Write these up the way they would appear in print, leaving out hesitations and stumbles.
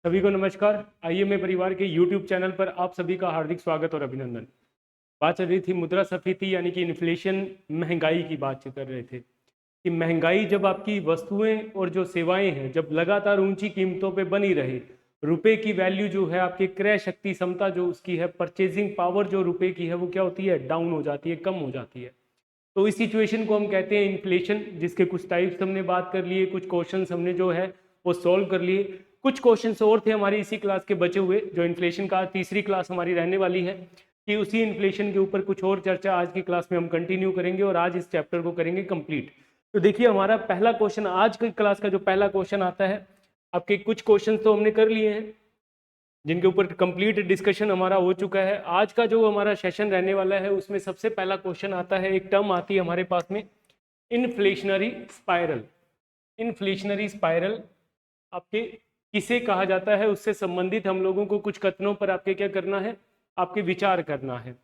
सभी को नमस्कार। IMA परिवार के YouTube चैनल पर आप सभी का हार्दिक स्वागत और अभिनंदन। बात चल रही थी मुद्रास्फीति यानी कि इन्फ्लेशन, महंगाई की बात कर रहे थे कि महंगाई जब आपकी वस्तुएं और जो सेवाएं हैं जब लगातार ऊंची कीमतों पे बनी रहे, रुपए की वैल्यू जो है, आपकी क्रय शक्ति क्षमता जो उसकी है, परचेजिंग पावर जो रुपए की है वो क्या होती है, डाउन हो जाती है, कम हो जाती है। तो इस सिचुएशन को हम कहते हैं इन्फ्लेशन, जिसके कुछ टाइप्स हमने बात कर लिए, कुछ क्वेश्चंस हमने जो है वो सॉल्व कर लिए। कुछ क्वेश्चंस और थे हमारी इसी क्लास के बचे हुए, जो इन्फ्लेशन का तीसरी क्लास हमारी रहने वाली है, कि उसी इन्फ्लेशन के ऊपर कुछ और चर्चा आज की क्लास में हम कंटिन्यू करेंगे और आज इस चैप्टर को करेंगे कंप्लीट। तो देखिए हमारा पहला क्वेश्चन, आज की क्लास का जो पहला क्वेश्चन आता है, आपके कुछ क्वेश्चन तो हमने कर लिए हैं जिनके ऊपर कंप्लीट डिस्कशन हमारा हो चुका है। आज का जो हमारा सेशन रहने वाला है उसमें सबसे पहला क्वेश्चन आता है, एक टर्म आती है हमारे पास में, इन्फ्लेशनरी स्पाइरल। इन्फ्लेशनरी स्पाइरल आपके किसे कहा जाता है, उससे संबंधित हम लोगों को कुछ कथनों पर आपके क्या करना है, आपके विचार करना है।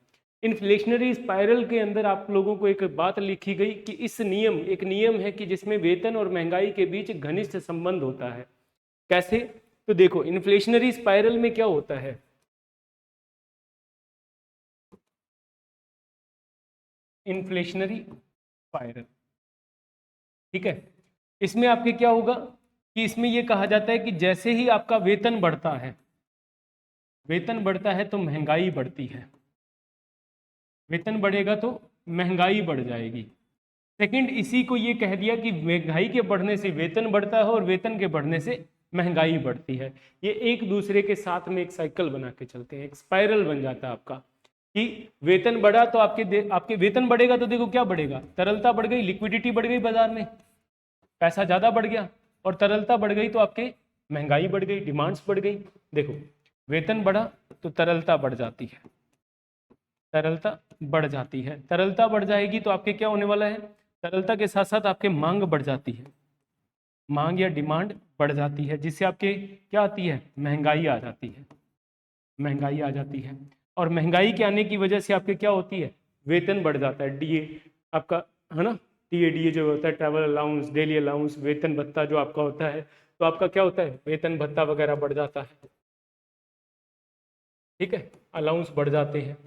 इन्फ्लेशनरी स्पाइरल के अंदर आप लोगों को एक बात लिखी गई कि इस नियम, एक नियम है कि जिसमें वेतन और महंगाई के बीच घनिष्ठ संबंध होता है। कैसे? तो देखो इन्फ्लेशनरी स्पाइरल में क्या होता है, इन्फ्लेशनरी स्पाइरल, ठीक है, इसमें आपके क्या होगा कि इसमें यह कहा जाता है कि जैसे ही आपका वेतन बढ़ता है, वेतन बढ़ता है तो महंगाई बढ़ती है, वेतन बढ़ेगा तो महंगाई बढ़ जाएगी। सेकंड, इसी को ये कह दिया कि महंगाई के बढ़ने से वेतन बढ़ता है और वेतन के बढ़ने से महंगाई बढ़ती है। ये एक दूसरे के साथ में एक साइकिल बना के चलते हैं, एक स्पाइरल बन जाता है आपका, कि वेतन बढ़ा तो आपके वेतन बढ़ेगा तो देखो क्या बढ़ेगा, तरलता बढ़ गई, लिक्विडिटी बढ़ गई, बाजार में पैसा ज्यादा बढ़ गया, और तरलता बढ़ गई तो आपके महंगाई बढ़ गई, डिमांड्स बढ़ गई। देखो वेतन बढ़ा तो तरलता बढ़ जाती है, तरलता बढ़ जाती है, तरलता बढ़ जाएगी तो आपके क्या होने वाला है, तरलता के साथ साथ आपके मांग बढ़ जाती है, मांग या डिमांड बढ़ जाती है, जिससे आपके क्या आती है, महंगाई आ जाती है, महंगाई आ जाती है। और महंगाई के आने की वजह से आपके क्या होती है, वेतन बढ़ जाता है, डीए आपका, है ना, डीए जो होता है, ट्रैवल अलाउंस, डेली अलाउंस, वेतन भत्ता जो आपका होता है, तो आपका क्या होता है, वेतन भत्ता वगैरह बढ़ जाता है, ठीक है, अलाउंस बढ़ जाते हैं।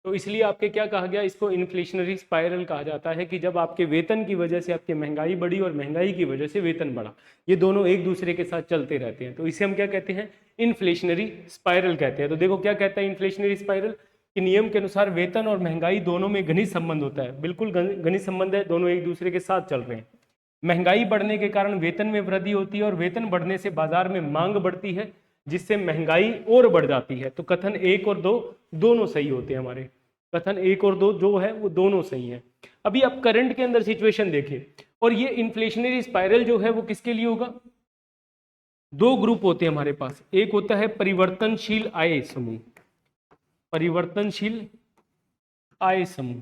तो इसलिए आपके क्या कहा गया, इसको इन्फ्लेशनरी स्पाइरल कहा जाता है, कि जब आपके वेतन की वजह से आपकी महंगाई बढ़ी और महंगाई की वजह से वेतन बढ़ा, ये दोनों एक दूसरे के साथ चलते रहते हैं, तो इसे हम क्या कहते हैं, इन्फ्लेशनरी स्पाइरल कहते हैं। तो देखो क्या कहता है इन्फ्लेशनरी स्पाइरल, कि नियम के अनुसार वेतन और महंगाई दोनों में घनिष्ठ संबंध होता है, बिल्कुल घनिष्ठ संबंध है, दोनों एक दूसरे के साथ चल रहे हैं। महंगाई बढ़ने के कारण वेतन में वृद्धि होती है और वेतन बढ़ने से बाजार में मांग बढ़ती है, जिससे महंगाई और बढ़ जाती है। तो कथन एक और दो दोनों सही होते हैं हमारे, कथन एक और दो जो है वो दोनों सही है। अभी आप करंट के अंदर सिचुएशन देखें, और ये इन्फ्लेशनरी स्पाइरल जो है वो किसके लिए होगा, दो ग्रुप होते हैं हमारे पास, एक होता है परिवर्तनशील आय समूह, परिवर्तनशील आय समूह,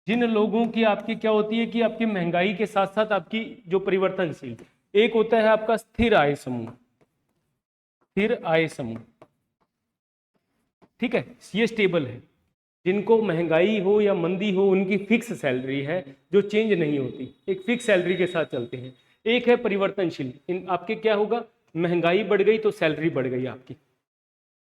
जिन लोगों की आपकी क्या होती है कि आपकी महंगाई के साथ साथ आपकी जो परिवर्तनशील, एक होता है आपका स्थिर आय समूह, स्थिर आय समूह, ठीक है, ये स्टेबल है, जिनको महंगाई हो या मंदी हो उनकी फिक्स सैलरी है जो चेंज नहीं होती, एक फिक्स सैलरी के साथ चलते हैं। एक है परिवर्तनशील, इन आपके क्या होगा, महंगाई बढ़ गई तो सैलरी बढ़ गई आपकी,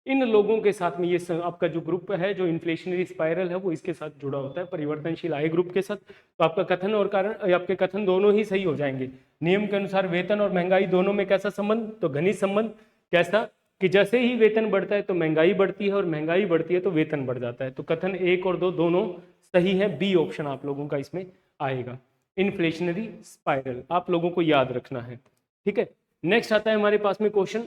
इन लोगों के साथ में ये आपका जो ग्रुप है, जो इन्फ्लेशनरी स्पाइरल है, वो इसके साथ जुड़ा होता है, परिवर्तनशील आय ग्रुप के साथ। तो आपका कथन और कारण, आपके कथन दोनों ही सही हो जाएंगे। नियम के अनुसार वेतन और महंगाई दोनों में कैसा संबंध, तो घनिष्ठ संबंध। कैसा, कि जैसे ही वेतन बढ़ता है तो महंगाई बढ़ती है और महंगाई बढ़ती है तो वेतन बढ़ जाता है। तो कथन एक और दो दोनों सही है, बी ऑप्शन आप लोगों का इसमें आएगा, इन्फ्लेशनरी स्पाइरल आप लोगों को याद रखना है, ठीक है। नेक्स्ट आता है हमारे पास में क्वेश्चन,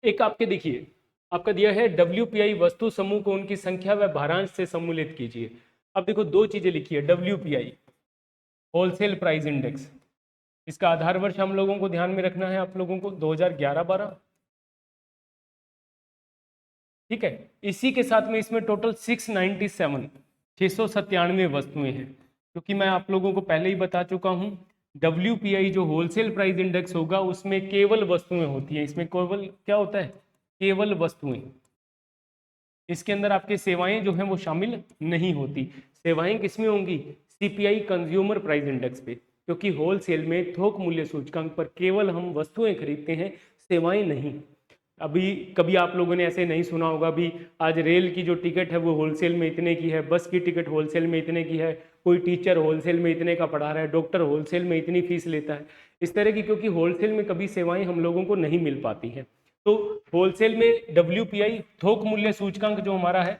एक आपके देखिए, आपका दिया है WPI वस्तु समूह को उनकी संख्या व भारांश से सम्मिलित कीजिए। अब देखो दो चीजें लिखी है, WPI होलसेल प्राइस इंडेक्स, इसका आधार वर्ष हम लोगों को ध्यान में रखना है, आप लोगों को 2011-12, ठीक है। इसी के साथ में इसमें टोटल 697 वस्तुएं हैं, क्योंकि मैं आप लोगों को पहले ही बता चुका हूं, WPI जो होलसेल प्राइस इंडेक्स होगा उसमें केवल वस्तुएं होती हैं, इसमें केवल क्या होता है, केवल वस्तुएं, इसके अंदर आपके सेवाएं जो हैं वो शामिल नहीं होती। सेवाएं किसमें होंगी, CPI कंज्यूमर प्राइस इंडेक्स पे, क्योंकि होलसेल में थोक मूल्य सूचकांक पर केवल हम वस्तुएं खरीदते हैं, सेवाएं नहीं। अभी कभी आप लोगों ने ऐसे नहीं सुना होगा, अभी आज रेल की जो टिकट है वो होलसेल में इतने की है, बस की टिकट होलसेल में इतने की है, कोई टीचर होलसेल में इतने का पढ़ा रहा है, डॉक्टर होलसेल में इतनी फीस लेता है, इस तरह की, क्योंकि होलसेल में कभी सेवाएं हम लोगों को नहीं मिल पाती हैं। तो होलसेल में WPI थोक मूल्य सूचकांक जो हमारा है,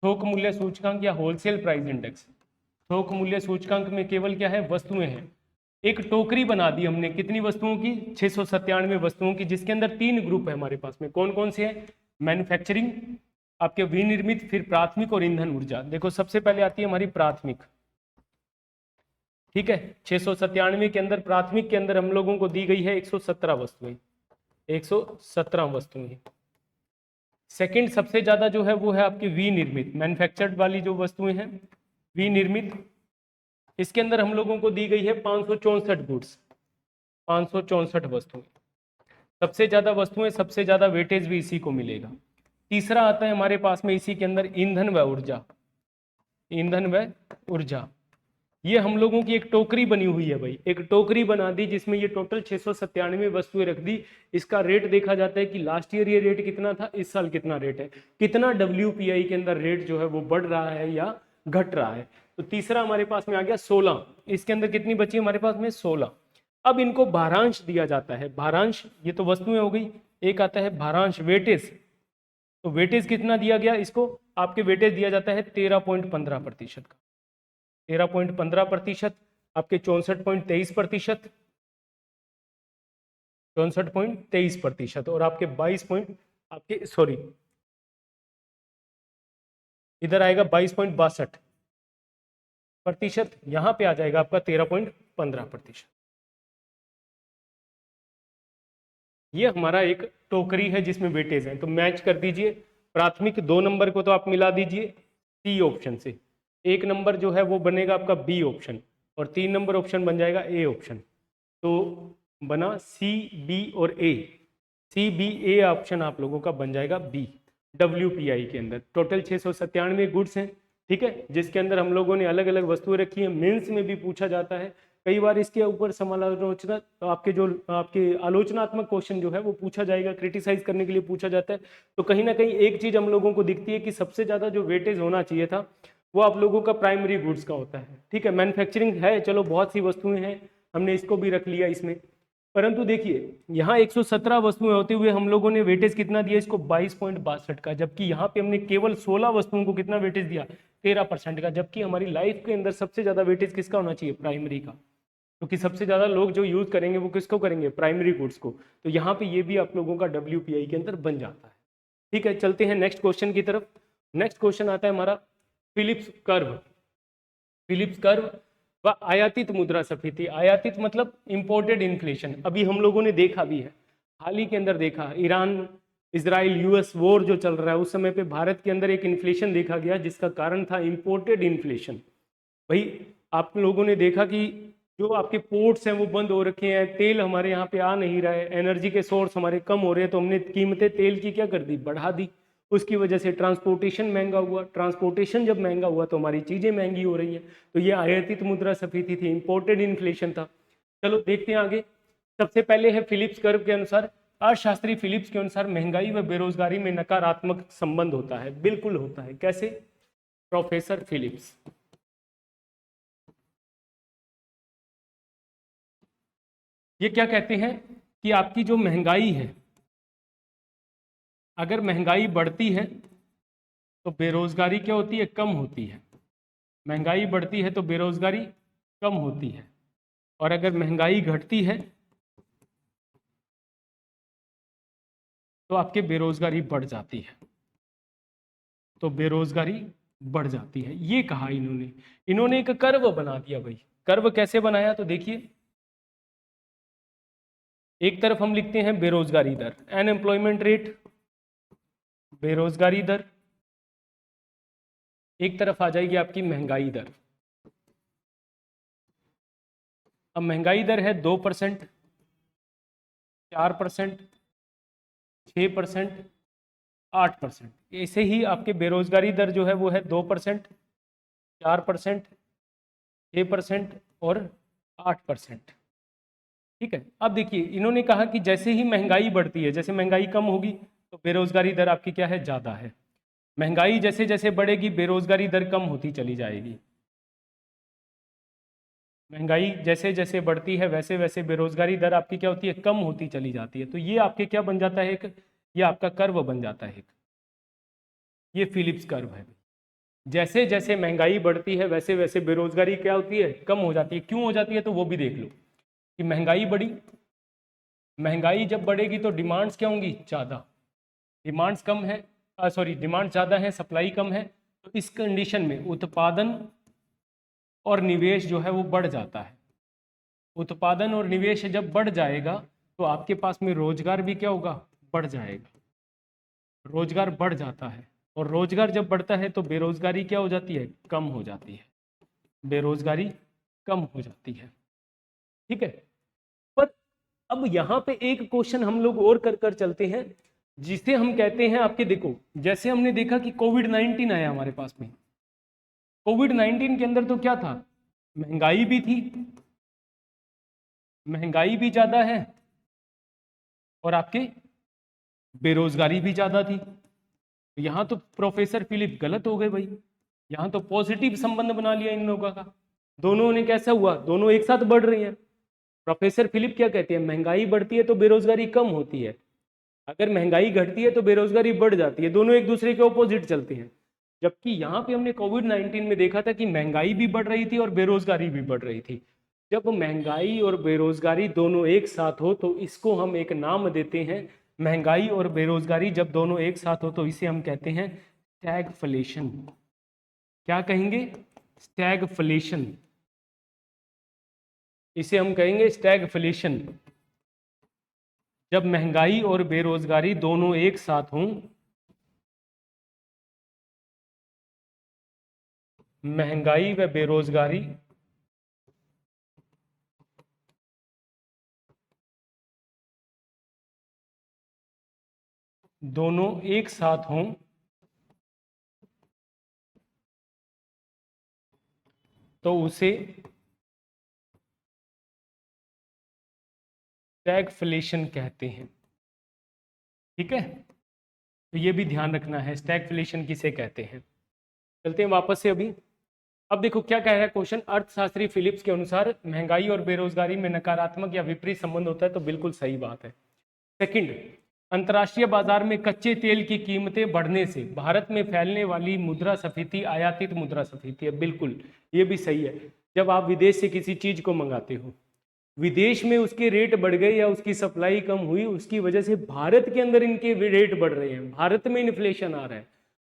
थोक मूल्य सूचकांक या होलसेल प्राइस इंडेक्स, थोक मूल्य सूचकांक में केवल क्या है, वस्तुएं हैं। एक टोकरी बना दी हमने, कितनी वस्तुओं की, 697 वस्तुओं की, जिसके अंदर 3 ग्रुप है हमारे पास में। कौन कौन से हैं? मैन्युफैक्चरिंग, आपके विनिर्मित, फिर प्राथमिक और ईंधन ऊर्जा। देखो सबसे पहले आती है हमारी प्राथमिक, ठीक है। 697 के अंदर प्राथमिक के अंदर हम लोगों को दी गई है 117 वस्तुएं, 117 वस्तुएं। सेकंड सबसे ज्यादा जो है वो है आपकी विनिर्मित, मैन्युफैक्चर्ड वाली जो वस्तुएं हैं, विनिर्मित, इसके अंदर हम लोगों को दी गई है 564 गुड्स, 564 वस्तुएं। सबसे ज्यादा वस्तुएं, सबसे ज्यादा वेटेज भी इसी को मिलेगा। तीसरा आता है हमारे पास में इसी के अंदर ईंधन व ऊर्जा, ईंधन व ऊर्जा। ये हम लोगों की एक टोकरी बनी हुई है भाई, एक टोकरी बना दी जिसमें ये टोटल 697 वस्तुएं रख दी। इसका रेट देखा जाता है कि लास्ट ईयर ये रेट कितना था, इस साल कितना रेट है, कितना WPI के अंदर रेट जो है वो बढ़ रहा है या घट रहा है। तो तीसरा हमारे पास में आ गया 16, इसके अंदर कितनी बची हमारे पास में, 16। अब इनको भारांश दिया जाता है, भारांश, ये तो वस्तुएं हो गई, एक आता है भारांश, वेटेज। तो वेटेज कितना दिया गया इसको, आपके वेटेज दिया जाता है 13.15% का, 13.15%, आपके 64.23%, 64.23%, और आपके 22 पॉइंट, आपके सॉरी इधर आएगा 22.62%, यहां पे आ जाएगा आपका 13.15%। ये हमारा एक टोकरी है जिसमें वेटेज है, तो मैच कर दीजिए। प्राथमिक 2 नंबर को तो आप मिला दीजिए सी ऑप्शन से, 1 नंबर जो है वो बनेगा आपका बी ऑप्शन, और 3 नंबर ऑप्शन बन जाएगा ए ऑप्शन। तो बना C, B और A, CBA ऑप्शन आप लोगों का बन जाएगा बी। WPI के अंदर टोटल 697 गुड्स हैं, ठीक है, जिसके अंदर हम लोगों ने अलग अलग वस्तुएं रखी हैं। मेंस में भी पूछा जाता है कई बार, इसके ऊपर समालोचना, आपके जो आपके आलोचनात्मक क्वेश्चन जो है वो पूछा जाएगा, क्रिटिसाइज करने के लिए पूछा जाता है। तो कहीं ना कहीं एक चीज हम लोगों को दिखती है कि सबसे ज्यादा जो वेटेज होना चाहिए था वो आप लोगों का प्राइमरी गुड्स का होता है, ठीक है। मैन्युफैक्चरिंग है, चलो बहुत सी वस्तुएं हैं, हमने इसको भी रख लिया इसमें, परंतु देखिए यहाँ 117 वस्तुएं होते हुए हम लोगों ने वेटेज कितना दिया इसको, 22.62 का, जबकि यहाँ पे हमने केवल 16 वस्तुओं को कितना वेटेज दिया, 13% का। जबकि हमारी लाइफ के अंदर सबसे ज्यादा वेटेज किसका होना चाहिए, प्राइमरी का, क्योंकि सबसे ज्यादा लोग जो यूज करेंगे वो किसको करेंगे, प्राइमरी गुड्स को। तो यहाँ पे ये भी आप लोगों का WPI के अंदर बन जाता है, ठीक है। चलते हैं नेक्स्ट क्वेश्चन की तरफ। नेक्स्ट क्वेश्चन आता है हमारा फिलिप्स कर्व, फिलिप्स कर्व व आयातित मुद्रास्फीति। आयातित मतलब इंपोर्टेड इन्फ्लेशन। अभी हम लोगों ने देखा भी है, हाल ही के अंदर देखा, ईरान इजराइल US वॉर जो चल रहा है उस समय पे भारत के अंदर एक इन्फ्लेशन देखा गया जिसका कारण था इंपोर्टेड इन्फ्लेशन। भाई आप लोगों ने देखा कि जो आपके पोर्ट्स हैं वो बंद हो रखे हैं, तेल हमारे यहाँ पे आ नहीं रहा है, एनर्जी के सोर्स हमारे कम हो रहे हैं, तो हमने कीमतें तेल की क्या कर दी, बढ़ा दी। उसकी वजह से ट्रांसपोर्टेशन महंगा हुआ, ट्रांसपोर्टेशन जब महंगा हुआ तो हमारी चीजें महंगी हो रही हैं। तो ये आयातित मुद्रास्फीति थी, इंपोर्टेड इन्फ्लेशन था। चलो देखते हैं आगे। सबसे पहले है फिलिप्स कर्व के अनुसार, अर्थशास्त्री फिलिप्स के अनुसार महंगाई व बेरोजगारी में नकारात्मक संबंध होता है। बिल्कुल होता है, कैसे, प्रोफेसर फिलिप्स। ये क्या कहते हैं कि आपकी जो महंगाई है, अगर महंगाई बढ़ती है तो बेरोजगारी क्या होती है, कम होती है। महंगाई बढ़ती है तो बेरोजगारी कम होती है, और अगर महंगाई घटती है तो आपके बेरोजगारी बढ़ जाती है, तो बेरोजगारी बढ़ जाती है। ये कहा इन्होंने, इन्होंने एक कर्व बना दिया भाई। कर्व कैसे बनाया, तो देखिए, एक तरफ हम लिखते हैं बेरोजगारी दर, अनएम्प्लॉयमेंट रेट, बेरोजगारी दर, एक तरफ आ जाएगी आपकी महंगाई दर। अब महंगाई दर है 2%, 4%, 6%, 8%। ऐसे ही आपके बेरोजगारी दर जो है वो है 2%, 4%, 6% और 8%। ठीक है, अब देखिए इन्होंने कहा कि जैसे ही महंगाई बढ़ती है, जैसे महंगाई कम होगी तो बेरोजगारी दर आपकी क्या है, ज़्यादा है। महंगाई जैसे जैसे बढ़ेगी बेरोजगारी दर कम होती चली जाएगी। महंगाई जैसे जैसे बढ़ती है वैसे वैसे बेरोजगारी दर आपकी क्या होती है, कम होती चली जाती है। तो ये आपके क्या बन जाता है, एक ये आपका कर्व बन जाता है, एक ये फिलिप्स कर्व है। जैसे जैसे महंगाई बढ़ती है वैसे वैसे बेरोजगारी क्या होती है, कम हो जाती है। क्यों हो जाती है तो वो भी देख लो कि महंगाई बढ़ी, महंगाई जब बढ़ेगी तो डिमांड्स क्या होंगी, ज़्यादा। डिमांड्स कम है, सॉरी डिमांड ज़्यादा है, सप्लाई कम है, तो इस कंडीशन में उत्पादन और निवेश जो है वो बढ़ जाता है। उत्पादन और निवेश जब बढ़ जाएगा तो आपके पास में रोजगार भी क्या होगा, बढ़ जाएगा। रोजगार बढ़ जाता है और रोजगार जब बढ़ता है तो बेरोजगारी क्या हो जाती है, कम हो जाती है। बेरोजगारी कम हो जाती है, ठीक है। पर अब यहाँ पे एक क्वेश्चन हम लोग और कर कर चलते हैं, जिसे हम कहते हैं आपके, देखो जैसे हमने देखा कि कोविड-19 आया हमारे पास में। कोविड-19 के अंदर तो क्या था, महंगाई भी थी, महंगाई भी ज्यादा है और आपके बेरोजगारी भी ज्यादा थी। यहाँ तो प्रोफेसर फिलिप गलत हो गए भाई, यहाँ तो पॉजिटिव संबंध बना लिया इन लोगों का। दोनों ने कैसा हुआ, दोनों एक साथ बढ़ रही हैं। प्रोफेसर फिलिप क्या कहते हैं, महंगाई बढ़ती है तो बेरोजगारी कम होती है, अगर महंगाई घटती है तो बेरोजगारी बढ़ जाती है, दोनों एक दूसरे के ऑपोजिट चलते हैं। जबकि यहाँ पे हमने कोविड-19 में देखा था कि महंगाई भी बढ़ रही थी और बेरोजगारी भी बढ़ रही थी। जब महंगाई और बेरोजगारी दोनों एक साथ हो तो इसको हम एक नाम देते हैं, महंगाई और बेरोजगारी जब दोनों एक साथ हो तो इसे हम कहते हैं स्टैगफ्लेशन। क्या कहेंगे, स्टैगफ्लेशन, इसे हम कहेंगे स्टैगफ्लेशन। जब महंगाई और बेरोजगारी दोनों एक साथ हों, महंगाई व बेरोजगारी दोनों एक साथ हों तो उसे स्टैगफ्लेशन कहते हैं, ठीक है। तो ये भी ध्यान रखना है, स्टैगफ्लेशन किसे कहते हैं। चलते हैं वापस से अभी। अब देखो क्या कह रहा है क्वेश्चन, अर्थशास्त्री फिलिप्स के अनुसार महंगाई और बेरोजगारी में नकारात्मक या विपरीत संबंध होता है, तो बिल्कुल सही बात है। सेकंड, अंतर्राष्ट्रीय बाजार में कच्चे तेल की कीमतें बढ़ने से भारत में फैलने वाली मुद्रास्फीति आयातित मुद्रास्फीति है, बिल्कुल ये भी सही है। जब आप विदेश से किसी चीज को मंगाते हो, विदेश में उसके रेट बढ़ गए या उसकी सप्लाई कम हुई, उसकी वजह से भारत के अंदर इनके रेट बढ़ रहे हैं, भारत में इन्फ्लेशन आ रहा है,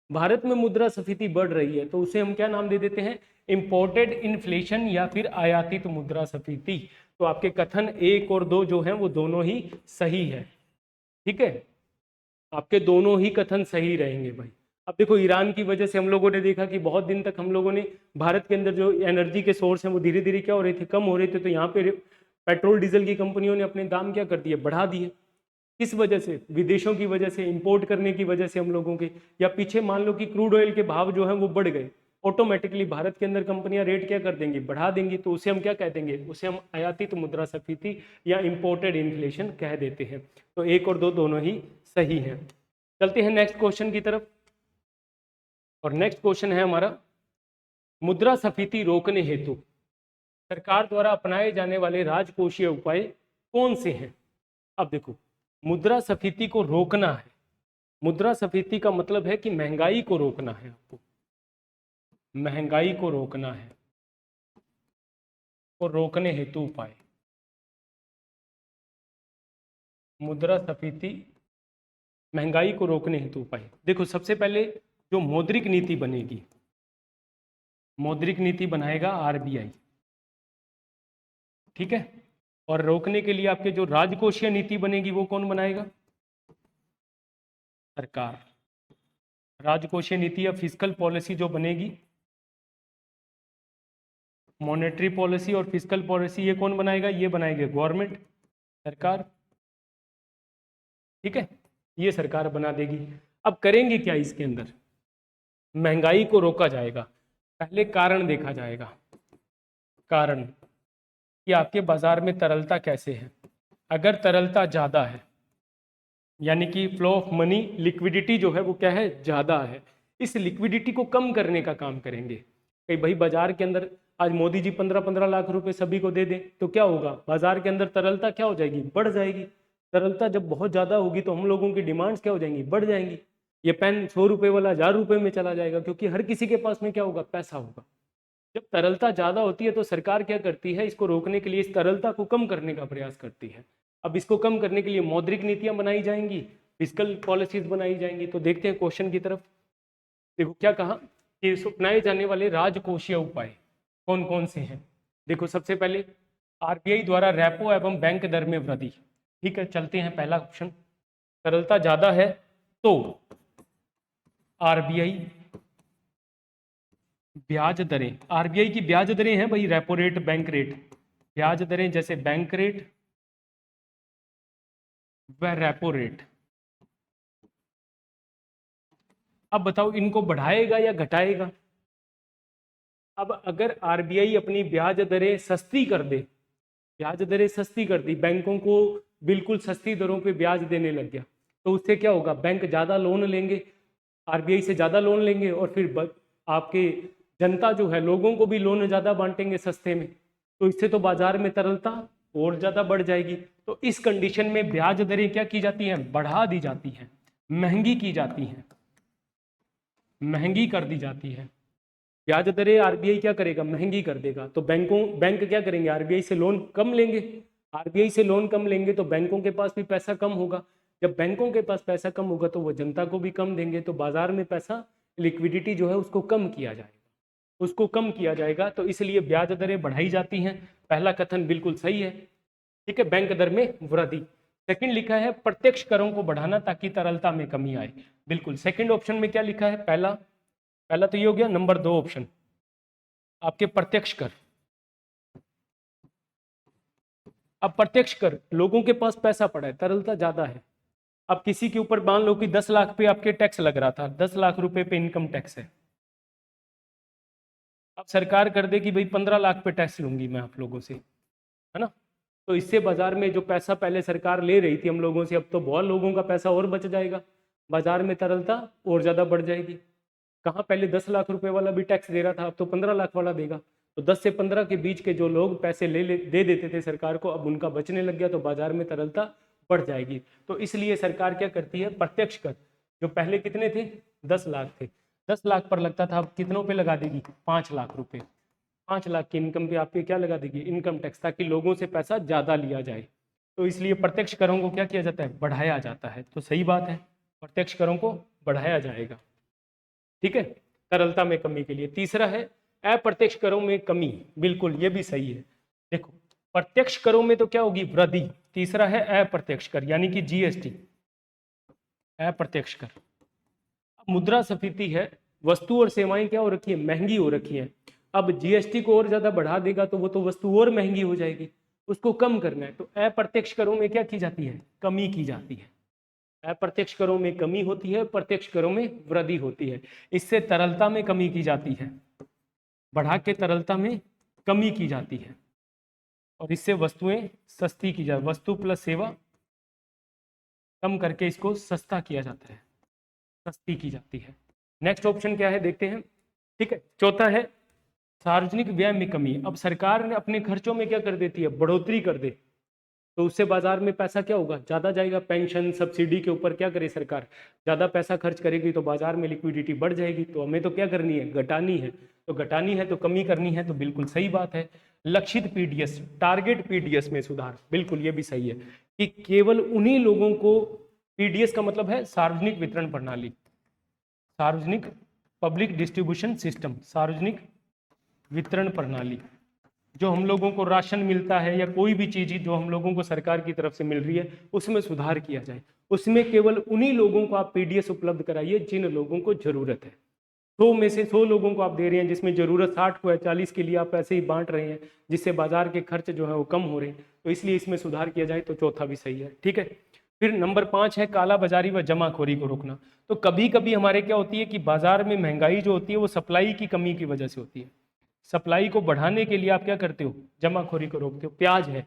भारत में मुद्रास्फीति बढ़ रही है, तो उसे हम क्या नाम दे देते हैं, इंपोर्टेड इन्फ्लेशन या फिर आयातित मुद्रास्फीति। तो आपके कथन 1 और 2 जो हैं वो दोनों ही सही है, ठीक है, आपके दोनों ही कथन सही रहेंगे भाई। अब देखो ईरान की वजह से हम लोगों ने देखा कि बहुत दिन तक हम लोगों ने भारत के अंदर जो एनर्जी के सोर्स हैं वो धीरे धीरे क्या हो रहे थे, कम हो रहे थे। तो यहाँ पे पेट्रोल डीजल की कंपनियों ने अपने दाम क्या कर दिए, बढ़ा दिए। किस वजह से, विदेशों की वजह से, इंपोर्ट करने की वजह से हम लोगों के, या पीछे मान लो कि क्रूड ऑयल के भाव जो है वो बढ़ गए, ऑटोमेटिकली भारत के अंदर कंपनियां रेट क्या कर देंगी, बढ़ा देंगी। तो उसे हम क्या कह देंगे, उसे हम आयातित मुद्रास्फीति या इंपोर्टेड इन्फ्लेशन कह देते हैं। तो 1 और 2 दोनों ही सही हैं। चलते हैं नेक्स्ट क्वेश्चन की तरफ, और नेक्स्ट क्वेश्चन है हमारा, मुद्रास्फीति रोकने हेतु सरकार द्वारा अपनाए जाने वाले राजकोषीय उपाय कौन से हैं। अब देखो मुद्रास्फीति को रोकना है, मुद्रास्फीति का मतलब है कि महंगाई को रोकना है, आपको महंगाई को रोकना है, और रोकने हेतु उपाय, मुद्रास्फीति महंगाई को रोकने हेतु उपाय। देखो सबसे पहले जो मौद्रिक नीति बनेगी, मौद्रिक नीति बनाएगा आरबीआई, ठीक है। और रोकने के लिए आपके जो राजकोषीय नीति बनेगी वो कौन बनाएगा, सरकार। राजकोषीय नीति या फिस्कल पॉलिसी जो बनेगी, मॉनेटरी पॉलिसी और फिस्कल पॉलिसी, ये कौन बनाएगा, ये बनाएगा गवर्नमेंट, सरकार, ठीक है, ये सरकार बना देगी। अब करेंगे क्या इसके अंदर, महंगाई को रोका जाएगा। पहले कारण देखा जाएगा, कारण कि आपके बाजार में तरलता कैसे है, अगर तरलता ज़्यादा है यानी कि फ्लो ऑफ मनी, लिक्विडिटी जो है वो क्या है, ज़्यादा है, इस लिक्विडिटी को कम करने का काम करेंगे। कहीं भाई बाजार के अंदर आज मोदी जी 15-15 लाख रुपए सभी को दे दें तो क्या होगा, बाजार के अंदर तरलता क्या हो जाएगी, बढ़ जाएगी। तरलता जब बहुत ज़्यादा होगी तो हम लोगों की डिमांड्स क्या हो जाएंगी, बढ़ जाएंगी। ये पेन 100 रुपये वाला 1000 रुपये में चला जाएगा, क्योंकि हर किसी के पास में क्या होगा, पैसा होगा। जब तरलता ज़्यादा होती है तो सरकार क्या करती है, इसको रोकने के लिए इस तरलता को कम करने का प्रयास करती है। अब इसको कम करने के लिए मौद्रिक नीतियां बनाई जाएंगी, फिस्कल पॉलिसीज बनाई जाएंगी। तो देखते हैं क्वेश्चन की तरफ। देखो क्या कहा कि अपनाए जाने वाले राजकोषीय उपाय कौन कौन से हैं। देखो सबसे पहले आरबीआई द्वारा रेपो एवं बैंक दर में वृद्धि। ठीक है, चलते हैं पहला ऑप्शन। तरलता ज्यादा है तो आरबीआई ब्याज दरें, आरबीआई की ब्याज दरें हैं भाई, रेपो रेट, बैंक रेट, ब्याज दरें जैसे बैंक रेट व रेपो रेट। अब बताओ इनको बढ़ाएगा या घटाएगा। अब अगर आरबीआई अपनी ब्याज दरें सस्ती कर दे, ब्याज दरें सस्ती कर दी, बैंकों को बिल्कुल सस्ती दरों पे ब्याज देने लग गया, तो उससे क्या होगा, बैंक ज़्यादा लोन लेंगे, आरबीआई से ज़्यादा लोन लेंगे, और फिर आपके जनता जो है लोगों को भी लोन ज़्यादा बांटेंगे सस्ते में, तो इससे तो बाजार में तरलता और ज़्यादा बढ़ जाएगी। तो इस कंडीशन में ब्याज दरें क्या की जाती हैं, बढ़ा दी जाती हैं, महंगी की जाती हैं, महंगी कर दी जाती है। ब्याज दरें आरबीआई क्या करेगा, महंगी कर देगा, तो बैंक क्या करेंगे, आरबीआई से लोन कम लेंगे। आरबीआई से लोन कम लेंगे तो बैंकों के पास भी पैसा कम होगा, जब बैंकों के पास पैसा कम होगा तो वो जनता को भी कम देंगे, तो बाजार में पैसा, लिक्विडिटी जो है उसको कम किया जाएगा, उसको कम किया जाएगा। तो इसलिए ब्याज दरें बढ़ाई जाती हैं। पहला कथन बिल्कुल सही है। ठीक है, बैंक दर में वृद्धि। सेकंड लिखा है प्रत्यक्ष करों को बढ़ाना ताकि तरलता में कमी आए। बिल्कुल सेकंड ऑप्शन में क्या लिखा है, पहला तो ये हो गया। नंबर 2 ऑप्शन आपके प्रत्यक्ष कर। अब प्रत्यक्ष कर, लोगों के पास पैसा पड़ा है, तरलता ज्यादा है। अब किसी के ऊपर मान लो कि 10 लाख पे आपके टैक्स लग रहा था, 10 लाख रुपए पे इनकम टैक्स है। अब सरकार कर दे कि भाई 15 लाख पे टैक्स लूंगी मैं आप लोगों से, है ना, तो इससे बाजार में जो पैसा पहले सरकार ले रही थी हम लोगों से, अब तो बहुत लोगों का पैसा और बच जाएगा, बाजार में तरलता और ज़्यादा बढ़ जाएगी। कहाँ पहले 10 लाख रुपए वाला भी टैक्स दे रहा था, अब तो 15 लाख वाला देगा, तो 10 से 15 के बीच के जो लोग पैसे दे देते थे सरकार को, अब उनका बचने लग गया, तो बाजार में तरलता बढ़ जाएगी। तो इसलिए सरकार क्या करती है, प्रत्यक्ष कर, जो पहले कितने थे, 10 लाख थे, 10 लाख पर लगता था, अब कितनों पे लगा देगी, 5 लाख रुपए, 5 लाख की इनकम पे आप पे क्या लगा देगी, इनकम टैक्स, ताकि लोगों से पैसा ज़्यादा लिया जाए। तो इसलिए प्रत्यक्ष करों को क्या किया जाता है, बढ़ाया जाता है। तो सही बात है, प्रत्यक्ष करों को बढ़ाया जाएगा। ठीक है, तरलता में कमी के लिए। तीसरा है अप्रत्यक्ष करों में कमी, बिल्कुल ये भी सही है। देखो प्रत्यक्ष करों में तो क्या होगी, वृद्धि। तीसरा है अप्रत्यक्ष कर यानी कि जीएसटी, अप्रत्यक्ष कर। मुद्रास्फीति है, वस्तु और सेवाएं क्या हो रखी है, महंगी हो रखी है। अब जीएसटी को और ज्यादा बढ़ा देगा तो वो तो वस्तु और महंगी हो जाएगी, उसको कम करना है। तो अप्रत्यक्ष करों में क्या की जाती है, कमी की जाती है। अप्रत्यक्ष करों में कमी होती है, प्रत्यक्ष करों में वृद्धि होती है। इससे तरलता में कमी की जाती है, बढ़ा के तरलता में कमी की जाती है, और इससे वस्तुएं सस्ती की जाती, वस्तु प्लस सेवा कम करके इसको सस्ता किया जाता है, सस्ती की जाती है। नेक्स्ट ऑप्शन क्या है देखते हैं। ठीक है, चौथा है सार्वजनिक व्यय में कमी। अब सरकार ने अपने खर्चों में क्या कर देती है, बढ़ोतरी कर दे, तो उससे बाजार में पैसा क्या होगा, ज़्यादा जाएगा। पेंशन सब्सिडी के ऊपर क्या करे सरकार, ज़्यादा पैसा खर्च करेगी तो बाजार में लिक्विडिटी बढ़ जाएगी। तो हमें तो क्या करनी है, घटानी है। तो घटानी है तो कमी करनी है, तो बिल्कुल सही बात है। लक्षित पीडीएस, टारगेट पीडीएस में सुधार, बिल्कुल ये भी सही है कि केवल उन्हीं लोगों को, पीडीएस का मतलब है सार्वजनिक वितरण प्रणाली, सार्वजनिक पब्लिक डिस्ट्रीब्यूशन सिस्टम, सार्वजनिक वितरण प्रणाली, जो हम लोगों को राशन मिलता है या कोई भी चीज़ जो हम लोगों को सरकार की तरफ से मिल रही है, उसमें सुधार किया जाए। उसमें केवल उन्हीं लोगों को आप पीडीएस उपलब्ध कराइए जिन लोगों को जरूरत है। 100 में से 100 लोगों को आप दे रहे हैं, जिसमें जरूरत 60 को है, 40 के लिए आप ऐसे ही बांट रहे हैं, जिससे बाजार के खर्च जो है वो कम हो रहे हैं। तो इसलिए इसमें सुधार किया जाए, तो चौथा भी सही है। ठीक है, फिर नंबर 5 है काला बाजारी व जमाखोरी को रोकना। तो कभी कभी हमारे क्या होती है कि बाजार में महंगाई जो होती है वो सप्लाई की कमी की वजह से होती है। सप्लाई को बढ़ाने के लिए आप क्या करते हो, जमाखोरी को रोकते हो। प्याज है,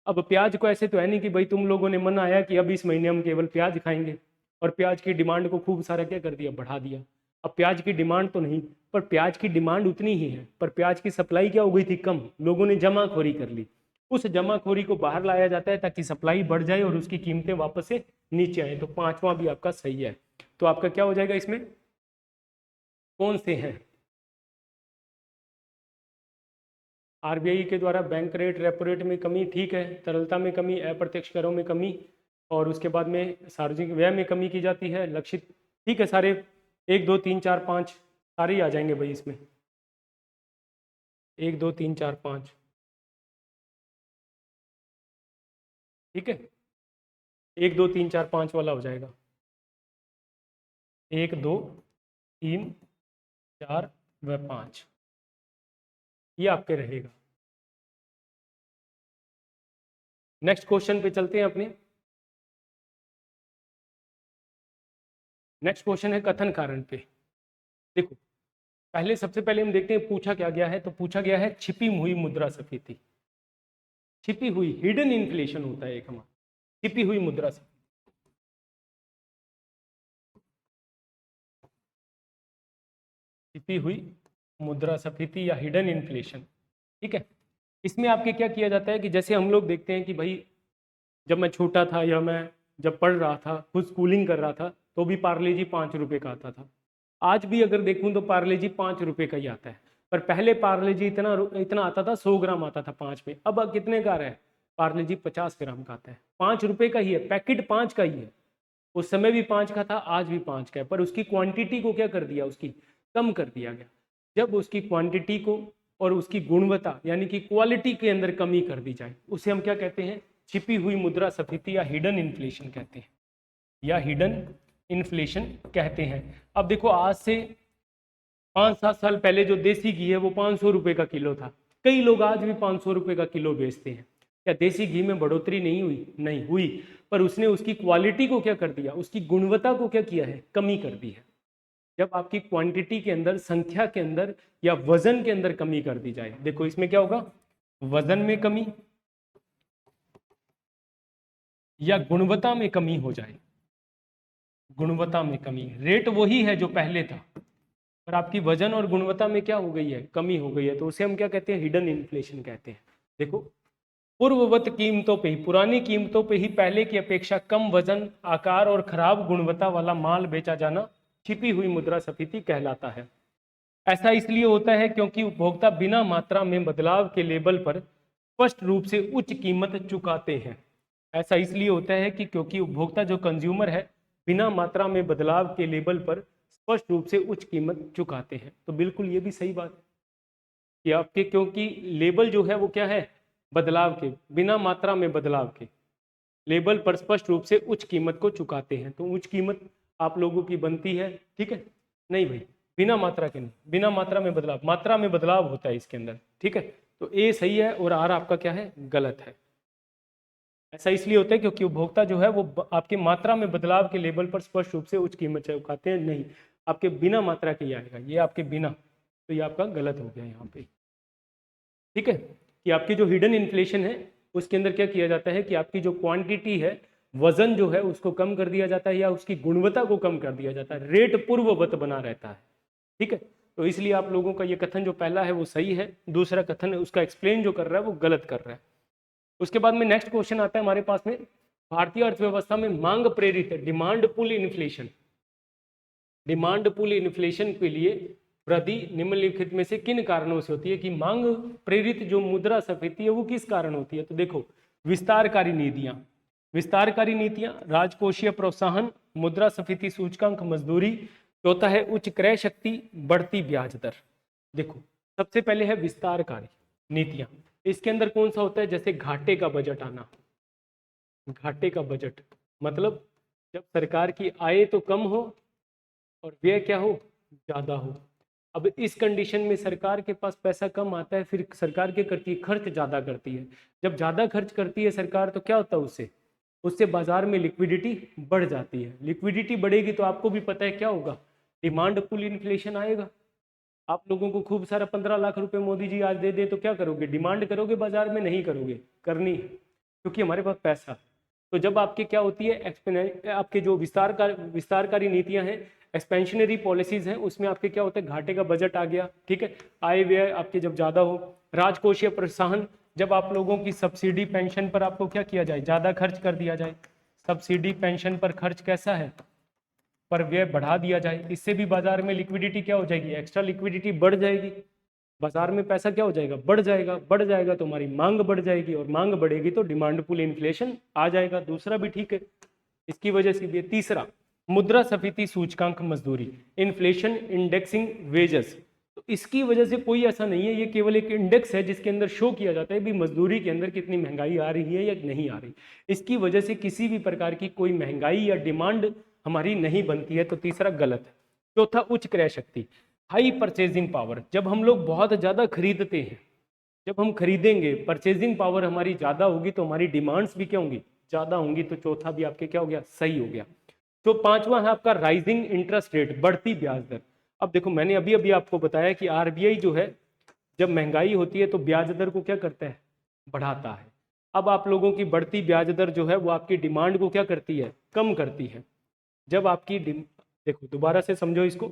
अब प्याज को ऐसे तो है नहीं कि भाई तुम लोगों ने मन आया कि अब इस महीने हम केवल प्याज खाएंगे और प्याज की डिमांड को खूब सारा क्या कर दिया, बढ़ा दिया। अब प्याज की डिमांड तो नहीं, पर प्याज की डिमांड उतनी ही है, पर प्याज की सप्लाई क्या हो गई थी, कम, लोगों ने जमाखोरी कर ली। उस जमाखोरी को बाहर लाया जाता है ताकि सप्लाई बढ़ जाए और उसकी कीमतें वापस से नीचे आए। तो पांचवा भी आपका सही है। तो आपका क्या हो जाएगा इसमें, कौन से हैं? आरबीआई के द्वारा बैंक रेट, रेपो रेट में कमी, ठीक है। तरलता में कमी, अप्रत्यक्ष करों में कमी, और उसके बाद में सार्वजनिक व्यय में कमी की जाती है, लक्षित, ठीक है। सारे 1 2 3 4 5 सारे ही आ जाएंगे भाई इसमें, 1 2 3 4 5, ठीक है। 1 2 3 4 5 वाला हो जाएगा, 1 2 3 4 व 5, ये आपके रहेगा। नेक्स्ट क्वेश्चन पे चलते हैं अपने। नेक्स्ट क्वेश्चन है कथन कारण पे। देखो, पहले सबसे पहले हम देखते हैं पूछा क्या गया है। तो पूछा गया है छिपी हुई मुद्रास्फीति। छिपी हुई, हिडन इन्फ्लेशन होता है एक हमारा, छिपी हुई मुद्रास्फीति। छिपी हुई मुद्रास्फीति या हिडन इन्फ्लेशन, ठीक है। इसमें आपके क्या किया जाता है कि जैसे हम लोग देखते हैं कि भाई जब मैं छोटा था या मैं जब पढ़ रहा था, खुद स्कूलिंग कर रहा था, तो भी पार्ले जी 5 रुपए का आता था। आज भी अगर देखूं तो पार्ले जी 5 रुपए का ही आता है। पर पहले पार्ले जी इतना इतना आता था, 100 ग्राम आता था 5 में। अब कितने का आ रहा है पार्ले जी? 50 ग्राम का आता है, 5 रुपए का ही है, पैकेट 5 का ही है। उस समय भी 5 का था, आज भी 5 का है, पर उसकी क्वांटिटी को क्या कर दिया, उसकी कम कर दिया गया। जब उसकी क्वांटिटी को और उसकी गुणवत्ता यानी कि क्वालिटी के अंदर कमी कर दी जाए, उसे हम क्या कहते हैं, छिपी हुई मुद्रास्फीति या हिडन इन्फ्लेशन कहते हैं, या हिडन इन्फ्लेशन कहते हैं। अब देखो, आज से 5 7 साल पहले जो देसी घी है वो 500 रुपए का किलो था। कई लोग आज भी 500 रुपए का किलो बेचते हैं। क्या देसी घी में बढ़ोतरी नहीं हुई? नहीं हुई, पर उसने उसकी क्वालिटी को क्या कर दिया, उसकी गुणवत्ता को क्या किया है, कमी कर दी है। जब आपकी क्वांटिटी के अंदर, संख्या के अंदर या वजन के अंदर कमी कर दी जाए, देखो इसमें क्या होगा, वजन में कमी या गुणवत्ता में कमी हो जाए, गुणवत्ता में कमी, रेट वही है जो पहले था, पर आपकी वजन और गुणवत्ता में क्या हो गई है, कमी हो गई है, तो उसे हम क्या कहते हैं, हिडन इन्फ्लेशन कहते हैं। देखो, पूर्ववत कीमतों पे ही, पुरानी कीमतों पे ही पहले की अपेक्षा कम वजन, आकार और खराब गुणवत्ता वाला माल बेचा जाना छिपी हुई मुद्रास्फीति कहलाता है। ऐसा इसलिए होता है क्योंकि उपभोक्ता बिना मात्रा में बदलाव के लेबल पर स्पष्ट रूप से उच्च कीमत चुकाते हैं। ऐसा इसलिए होता है कि क्योंकि उपभोक्ता जो कंज्यूमर है, बिना मात्रा में बदलाव के लेबल पर स्पष्ट रूप से उच्च कीमत चुकाते हैं। तो बिल्कुल ये भी सही बात है कि आपके, क्योंकि लेबल जो है वो क्या है, बदलाव के, बिना मात्रा में बदलाव के लेबल पर स्पष्ट रूप से उच्च कीमत को चुकाते हैं। तो उच्च कीमत आप लोगों की बनती है, ठीक है। नहीं भाई, बिना मात्रा के नहीं, बिना मात्रा में बदलाव, मात्रा में बदलाव होता है इसके अंदर, ठीक है। तो ए सही है और आर आपका क्या है, गलत है। ऐसा इसलिए होता है क्योंकि उपभोक्ता जो है वो आपके मात्रा में बदलाव के लेबल पर स्पष्ट रूप से उच्च कीमत चुकाते हैं। नहीं, आपके बिना मात्रा के ही आएगा, ये आपके बिना, तो ये आपका गलत हो गया यहाँ पे, ठीक है। कि आपकी जो हिडन इन्फ्लेशन है उसके अंदर क्या किया जाता है कि आपकी जो क्वांटिटी है, वजन जो है उसको कम कर दिया जाता है या उसकी गुणवत्ता को कम कर दिया जाता है, रेट पूर्ववत बना रहता है, ठीक है। तो इसलिए आप लोगों का ये कथन जो पहला है वो सही है, दूसरा कथन उसका एक्सप्लेन जो कर रहा है वो गलत कर रहा है। उसके बाद में नेक्स्ट क्वेश्चन आता है हमारे पास में, भारतीय अर्थव्यवस्था में मांग प्रेरित demand pull inflation, demand pull inflation के लिए वृद्धि निम्नलिखित में से किन कारणों से होती है, कि मांग प्रेरित जो मुद्रास्फीति है वो किस कारण होती है। तो देखो, विस्तारकारी नीतियां, विस्तारकारी नीतियां, राजकोषीय प्रोत्साहन, मुद्रास्फीति सूचकांक, मजदूरी, चौथा है उच्च क्रय शक्ति, बढ़ती ब्याज दर। देखो, सबसे पहले है विस्तारकारी नीतियां। इसके अंदर कौन सा होता है, जैसे घाटे का बजट आना, घाटे का बजट मतलब जब सरकार की आय तो कम हो और व्यय क्या हो, ज्यादा हो। अब इस कंडीशन में सरकार के पास पैसा कम आता है, फिर सरकार क्या करती है, खर्च ज्यादा करती है। जब ज्यादा खर्च करती है सरकार तो क्या होता है, उससे उससे बाजार में लिक्विडिटी बढ़ जाती है। लिक्विडिटी बढ़ेगी तो आपको भी पता है क्या होगा, डिमांड पुल इन्फ्लेशन आएगा। आप लोगों को खूब सारा 15 लाख रुपए मोदी जी आज दे दे तो क्या करोगे, डिमांड करोगे बाजार में, नहीं करोगे, करनी है। क्योंकि हमारे पास पैसा। तो जब आपके क्या होती है आपके जो विस्तारकारी नीतियां हैं, एक्सपेंशनरी पॉलिसीज हैं, उसमें आपके क्या होता है, घाटे का बजट आ गया, ठीक है, आय व्यय आपके जब ज़्यादा हो, राजकोषीय प्रोत्साहन, जब आप लोगों की सब्सिडी पेंशन पर आपको क्या किया जाए, ज़्यादा खर्च कर दिया जाए, सब्सिडी पेंशन पर खर्च कैसा है, पर व्यय बढ़ा दिया जाए, इससे भी बाजार में लिक्विडिटी क्या हो जाएगी, एक्स्ट्रा लिक्विडिटी बढ़ जाएगी, बाजार में पैसा क्या हो जाएगा, बढ़ जाएगा तो हमारी मांग बढ़ जाएगी, और मांग बढ़ेगी तो डिमांड पुल इन्फ्लेशन आ जाएगा। दूसरा भी ठीक है, इसकी वजह से भी। तीसरा, मुद्रास्फीति सूचकांक मजदूरी, इन्फ्लेशन इंडेक्सिंग वेजेस, तो इसकी वजह से कोई ऐसा नहीं है, ये केवल एक इंडेक्स है जिसके अंदर शो किया जाता है भी मजदूरी के अंदर कितनी महंगाई आ रही है या नहीं आ रही। इसकी वजह से किसी भी प्रकार की कोई महंगाई या डिमांड हमारी नहीं बनती है, तो तीसरा गलत है। चौथा, उच्च क्रय शक्ति, हाई परचेजिंग पावर, जब हम लोग बहुत ज़्यादा खरीदते हैं, जब हम खरीदेंगे, परचेजिंग पावर हमारी ज़्यादा होगी तो हमारी डिमांड्स भी क्या होंगी, ज़्यादा होंगी। तो चौथा भी आपके क्या हो गया, सही हो गया। तो पांचवा है आपका राइजिंग इंटरेस्ट रेट, बढ़ती ब्याज दर। अब देखो, मैंने अभी अभी आपको बताया कि आरबीआई जो है, जब महंगाई होती है तो ब्याज दर को क्या करता है, बढ़ाता है। अब आप लोगों की बढ़ती ब्याज दर जो है वो आपकी डिमांड को क्या करती है, कम करती है। जब आपकी देखो, दोबारा से समझो इसको,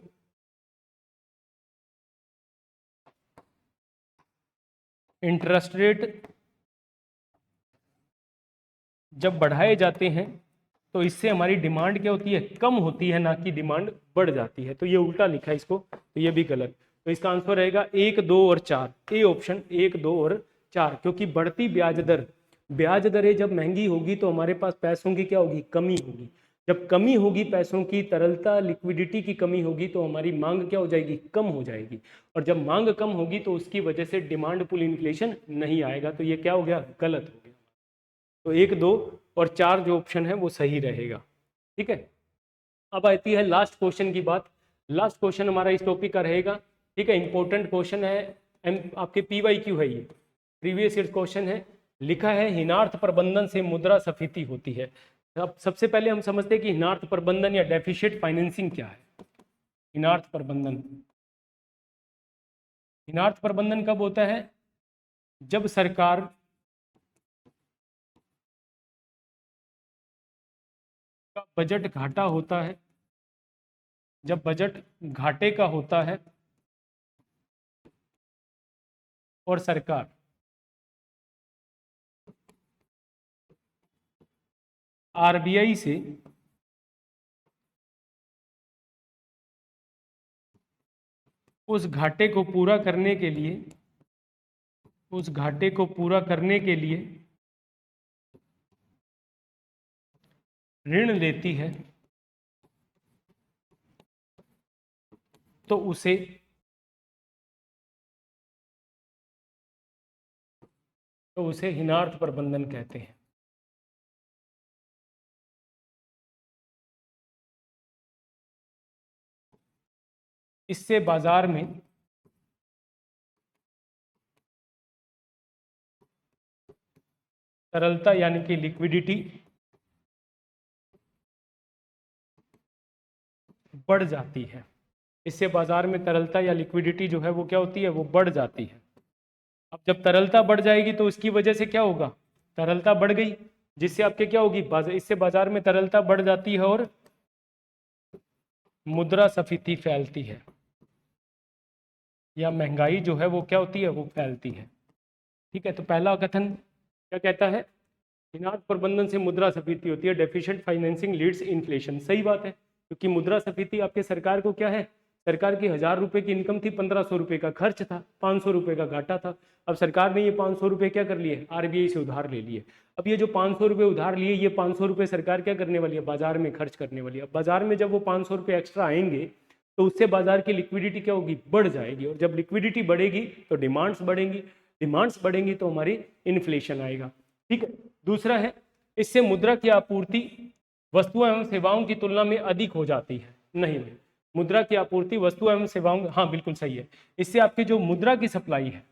इंटरेस्ट रेट जब बढ़ाए जाते हैं तो इससे हमारी डिमांड क्या होती है, कम होती है, ना कि डिमांड बढ़ जाती है। तो ये उल्टा लिखा है इसको, तो ये भी गलत। तो इसका आंसर रहेगा 1, 2 और 4, ए ऑप्शन 1, 2 और 4। क्योंकि बढ़ती ब्याज दरें जब महंगी होगी तो हमारे पास पैसों की क्या होगी, कमी होगी। जब कमी होगी पैसों की, तरलता लिक्विडिटी की कमी होगी, तो हमारी मांग क्या हो जाएगी, कम हो जाएगी। और जब मांग कम होगी तो उसकी वजह से डिमांड पुल इन्फ्लेशन नहीं आएगा। तो ये क्या हो गया, गलत हो गया। तो 1, 2 और 4 जो ऑप्शन है वो सही रहेगा। ठीक है, अब आती है लास्ट क्वेश्चन की बात। लास्ट क्वेश्चन हमारा इस टॉपिक का रहेगा, ठीक है, इंपॉर्टेंट क्वेश्चन है, आपके PYQ है, ये प्रीवियस ईयर क्वेश्चन है। लिखा है हिनार्थ प्रबंधन से मुद्रास्फीति होती है। अब सबसे पहले हम समझते हैं कि हिनार्थ प्रबंधन या डेफिसिट फाइनेंसिंग क्या है। हिनार्थ प्रबंधन, हिनार्थ प्रबंधन कब होता है, जब सरकार का बजट घाटा होता है, जब बजट घाटे का होता है और सरकार आरबीआई से उस घाटे को पूरा करने के लिए, उस घाटे को पूरा करने के लिए ऋण लेती है, तो उसे हिनार्थ प्रबंधन कहते हैं। इससे बाजार में तरलता यानी कि लिक्विडिटी बढ़ जाती है। इससे बाजार में तरलता या लिक्विडिटी जो है वो क्या होती है, वो बढ़ जाती है। अब जब तरलता बढ़ जाएगी तो इसकी वजह से क्या होगा, तरलता बढ़ गई, जिससे आपके क्या होगी, इससे बाजार में तरलता बढ़ जाती है और मुद्रास्फीति फैलती है, या महंगाई जो है वो क्या होती है, वो फैलती है। ठीक है, तो पहला कथन क्या कहता है, हिनार्थ प्रबंधन से मुद्रास्फीति होती है, डेफिशिएंट फाइनेंसिंग लीड्स इन्फ्लेशन। सही बात है, क्योंकि मुद्रास्फीति आपके सरकार को क्या है, सरकार की 1000 रुपये की इनकम थी, 1500 रुपये का खर्च था, 500 रुपये का घाटा था। अब सरकार ने ये 500 रुपये क्या कर लिए, आरबीआई से उधार ले लिए। अब ये जो 500 रुपये उधार लिए, ये 500 रुपये सरकार क्या करने वाली है, बाजार में खर्च करने वाली है। अब बाजार में जब वो 500 रुपये एक्स्ट्रा आएंगे तो उससे बाजार की लिक्विडिटी क्या होगी, बढ़ जाएगी, और जब लिक्विडिटी बढ़ेगी तो डिमांड्स बढ़ेंगी, डिमांड्स बढ़ेंगी तो हमारी इन्फ्लेशन आएगा। ठीक है, दूसरा है, इससे मुद्रा की आपूर्ति वस्तुओं एवं सेवाओं की तुलना में अधिक हो जाती है। नहीं, मुद्रा की आपूर्ति वस्तु एवं सेवाओं, हाँ बिल्कुल सही है, इससे आपकी जो मुद्रा की सप्लाई है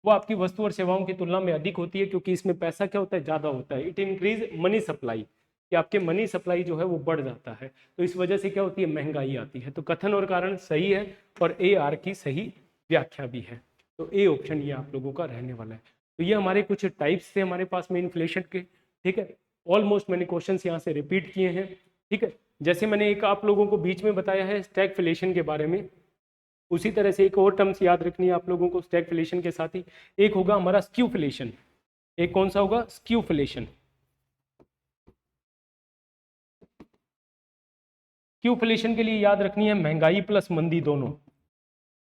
वो आपकी वस्तु और सेवाओं की तुलना में अधिक होती है, क्योंकि इसमें पैसा क्या होता है, ज़्यादा होता है। इट इंक्रीज मनी सप्लाई, कि आपके मनी सप्लाई जो है वो बढ़ जाता है, तो इस वजह से क्या होती है, महंगाई आती है। तो कथन और कारण सही है और AR की सही व्याख्या भी है। तो A ऑप्शन ये आप लोगों का रहने वाला है। तो ये हमारे कुछ टाइप्स थे हमारे पास में इन्फ्लेशन के, ठीक है। ऑलमोस्ट मैंने क्वेश्चंस यहाँ से रिपीट किए हैं, ठीक है। जैसे मैंने एक आप लोगों को बीच में बताया है स्टैगफ्लेशन के बारे में, उसी तरह से एक और टर्म्स याद रखनी है आप लोगों को स्टैगफ्लेशन के साथ ही। एक होगा हमारा स्क्यूफ्लेशन। एक कौन सा होगा? स्क्यूफ्लेशन। स्क्यूफ्लेशन के लिए याद रखनी है महंगाई प्लस मंदी दोनों,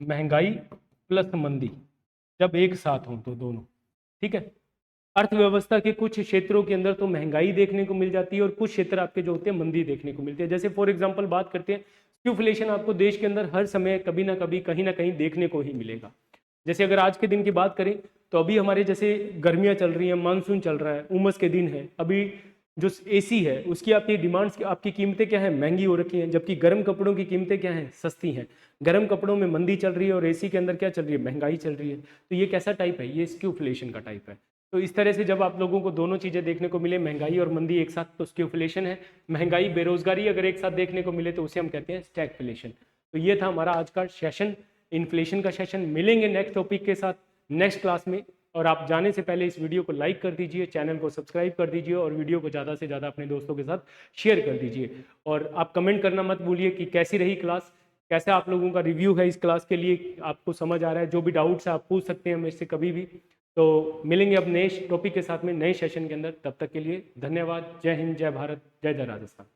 महंगाई प्लस मंदी जब एक साथ हो तो दोनों, ठीक है। अर्थव्यवस्था के कुछ क्षेत्रों के अंदर तो महंगाई देखने को मिल जाती है और कुछ क्षेत्र आपके जो होते हैं मंदी देखने को मिलती है। जैसे फॉर एग्जांपल बात करते हैं, स्क्यूफ्लेशन आपको देश के अंदर हर समय कभी ना कभी कहीं ना कहीं देखने को ही मिलेगा। जैसे अगर आज के दिन की बात करें तो अभी हमारे जैसे गर्मियां चल रही हैं, मानसून चल रहा है, उमस के दिन है, अभी जो एसी है उसकी आपकी डिमांड्स आपकी कीमतें क्या है? महंगी हो रखी हैं, जबकि गर्म कपड़ों की कीमतें क्या हैं? सस्ती हैं। गर्म कपड़ों में मंदी चल रही है और एसी के अंदर क्या चल रही है? महंगाई चल रही है। तो ये कैसा टाइप है? ये स्क्यूफ्लेशन का टाइप है। तो इस तरह से जब आप लोगों को दोनों चीज़ें देखने को मिले, महंगाई और मंदी एक साथ, तो स्क्यूफ्लेशन है। महंगाई बेरोजगारी अगर एक साथ देखने को मिले तो उसे हम कहते हैं स्टैगफ्लेशन। तो ये था हमारा आज का सेशन, इन्फ्लेशन का सेशन। मिलेंगे नेक्स्ट टॉपिक के साथ नेक्स्ट क्लास में। और आप जाने से पहले इस वीडियो को लाइक कर दीजिए, चैनल को सब्सक्राइब कर दीजिए और वीडियो को ज़्यादा से ज़्यादा अपने दोस्तों के साथ शेयर कर दीजिए। और आप कमेंट करना मत भूलिए कि कैसी रही क्लास, कैसा आप लोगों का रिव्यू है इस क्लास के लिए, आपको समझ आ रहा है। जो भी डाउट्स है आप पूछ सकते हैं मेरे से कभी भी। तो मिलेंगे अब नए टॉपिक के साथ में नए सेशन के अंदर। तब तक के लिए धन्यवाद। जय हिंद, जय भारत, जय जय राजस्थान।